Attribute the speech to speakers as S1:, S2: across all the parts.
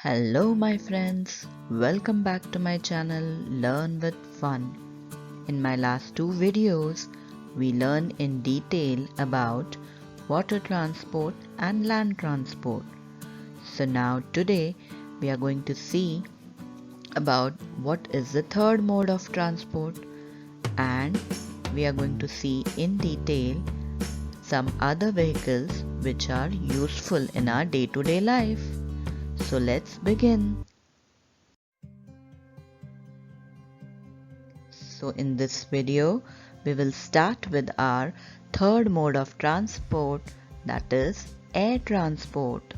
S1: Hello my friends, welcome back to my channel Learn with Fun. In my last two videos, we learned in detail about water transport and land transport. So now today we are going to see about what is the third mode of transport, and we are going to see in detail some other vehicles which are useful in our day-to-day life. So let's begin. So in this video, we will start with our third mode of transport, that is air transport.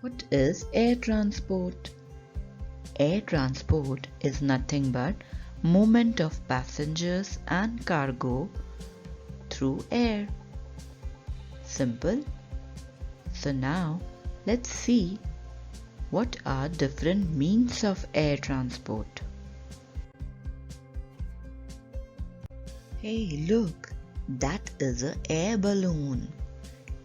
S1: What is air transport? Air transport is nothing but movement of passengers and cargo through air. Simple. So now let's see what are different means of air transport. Hey, look, that is an air balloon.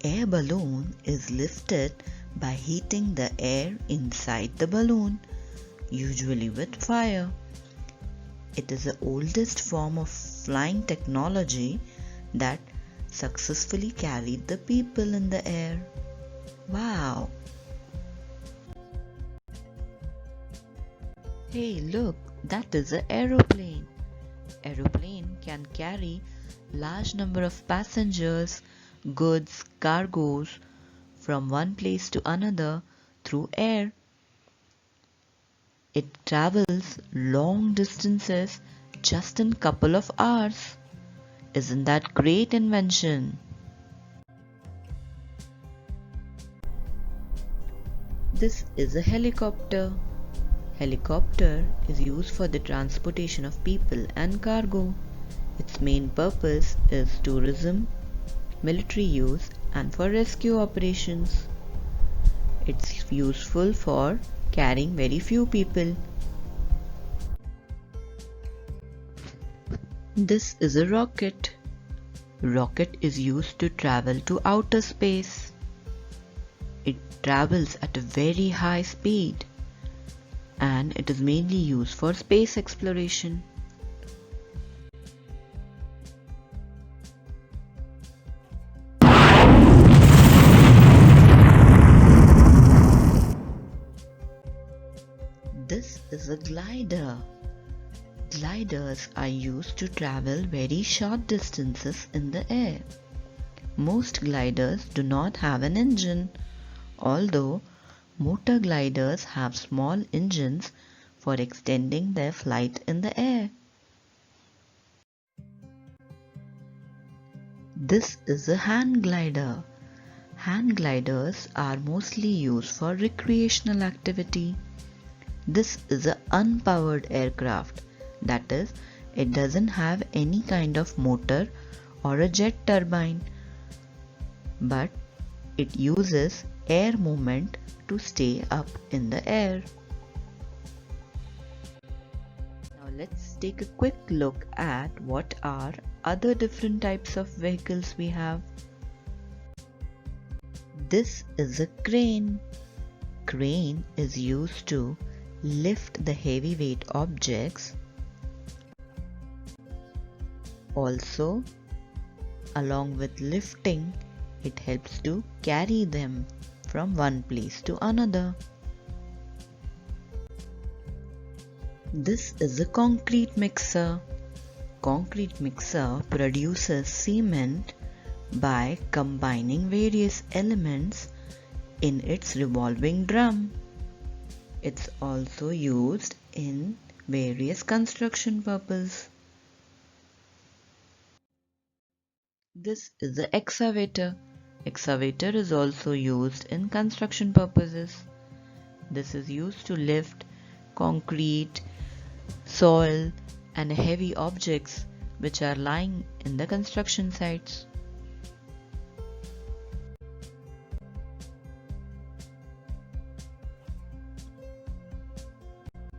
S1: Air balloon is lifted by heating the air inside the balloon, usually with fire. It is the oldest form of flying technology that successfully carried the people in the air. Wow! Hey, look, that is an aeroplane. Aeroplane can carry large number of passengers, goods, cargoes from one place to another through air. It travels long distances just in couple of hours. Isn't that great invention? This is a helicopter. Helicopter is used for the transportation of people and cargo. Its main purpose is tourism, military use, and for rescue operations. It's useful for carrying very few people. This is a rocket. Rocket is used to travel to outer space. It travels at a very high speed, and it is mainly used for space exploration. This is a glider. Gliders are used to travel very short distances in the air. Most gliders do not have an engine, although motor gliders have small engines for extending their flight in the air. This is a hand glider. Hand gliders are mostly used for recreational activity. This is an unpowered aircraft, that is, it doesn't have any kind of motor or a jet turbine, but it uses air movement to stay up in the air. Now let's take a quick look at what are other different types of vehicles we have. This is a crane. Crane is used to lift the heavyweight objects. Also, along with lifting, it helps to carry them from one place to another. This is a concrete mixer. Concrete mixer produces cement by combining various elements in its revolving drum. It's also used in various construction purposes. This is the excavator. Excavator is also used in construction purposes. This is used to lift concrete, soil, and heavy objects which are lying in the construction sites.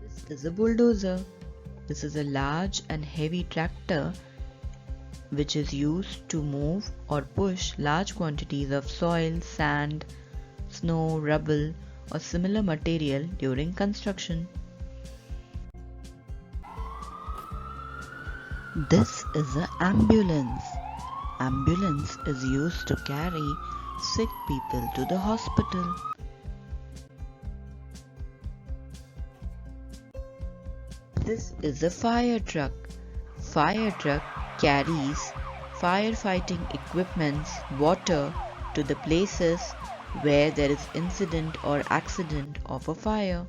S1: This is a bulldozer. This is a large and heavy tractor which is used to move or push large quantities of soil, sand, snow, rubble, or similar material during construction. This is an ambulance. Ambulance is used to carry sick people to the hospital. This is a fire truck. Fire truck carries firefighting equipments, water to the places where there is incident or accident of a fire.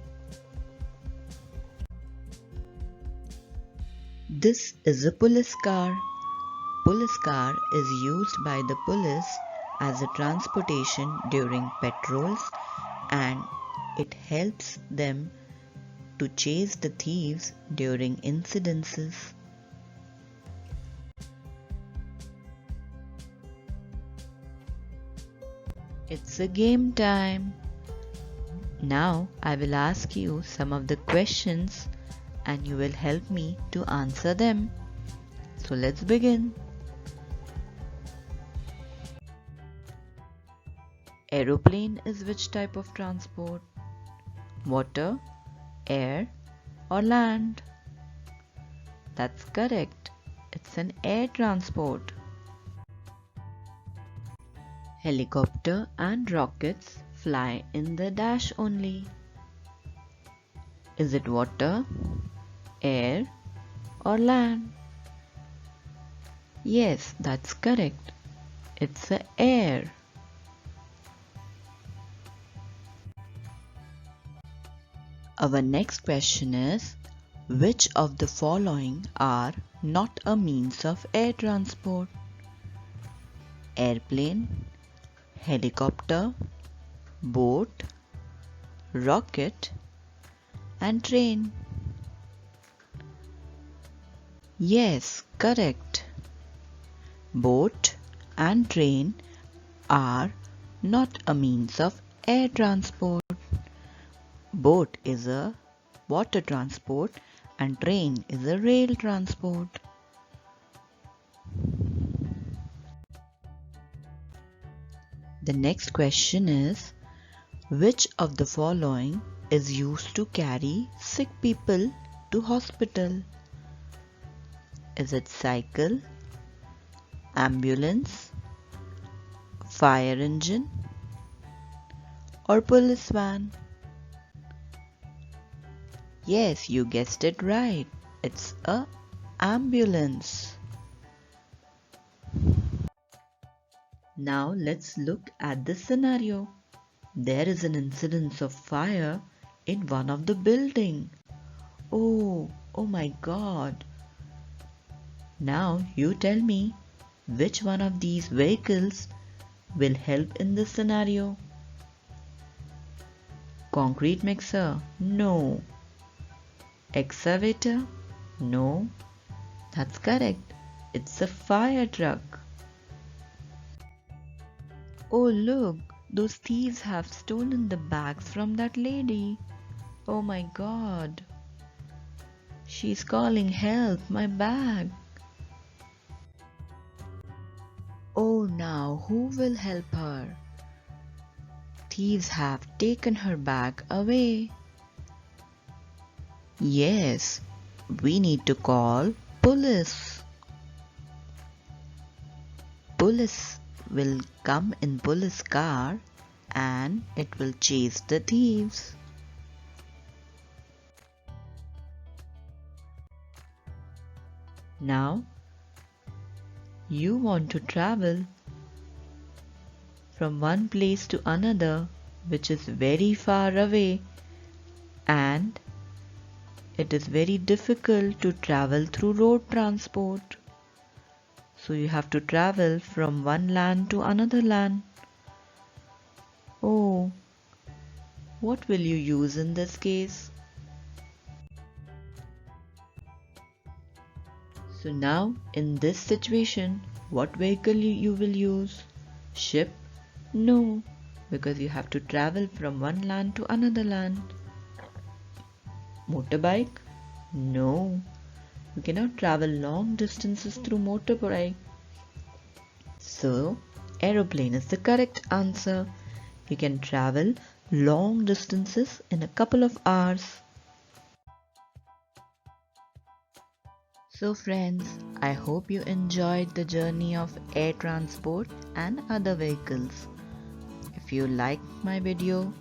S1: This is a police car. Police car is used by the police as a transportation during patrols, and it helps them to chase the thieves during incidences. It's a game time. Now I will ask you some of the questions and you will help me to answer them. So let's begin. Aeroplane is which type of transport? Water, air, or land? That's correct. It's an air transport. Helicopter and rockets fly in the dash only. Is it water, air, or land? Yes, that's correct. It's the air. Our next question is, which of the following are not a means of air transport? Airplane, helicopter, boat, rocket, and train. Yes, correct. Boat and train are not a means of air transport. Boat is a water transport and train is a rail transport. The next question is, which of the following is used to carry sick people to hospital? Is it cycle, ambulance, fire engine, or police van? Yes, you guessed it right. It's a ambulance. Now let's look at this scenario. There is an incidence of fire in one of the building. Oh my God. Now you tell me, which one of these vehicles will help in this scenario? Concrete mixer? No. Excavator? No. That's correct. It's a fire truck. Oh look, those thieves have stolen the bags from that lady. Oh my God. She's calling help, my bag. Oh, now who will help her? Thieves have taken her bag away. Yes, we need to call police. Police will come in police car and it will chase the thieves. Now, you want to travel from one place to another which is very far away, and it is very difficult to travel through road transport. So you have to travel from one land to another land. Oh, what will you use in this case? So now in this situation, what vehicle you will use? Ship? No, because you have to travel from one land to another land. Motorbike? No, you cannot travel long distances through motorbike. So, aeroplane is the correct answer. you can travel long distances in a couple of hours. So friends, I hope you enjoyed the journey of air transport and other vehicles. If you liked my video,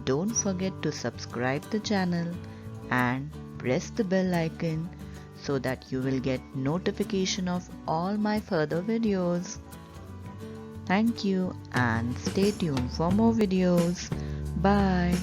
S1: don't forget to subscribe the channel and press the bell icon so that you will get notification of all my further videos. Thank you and stay tuned for more videos. Bye.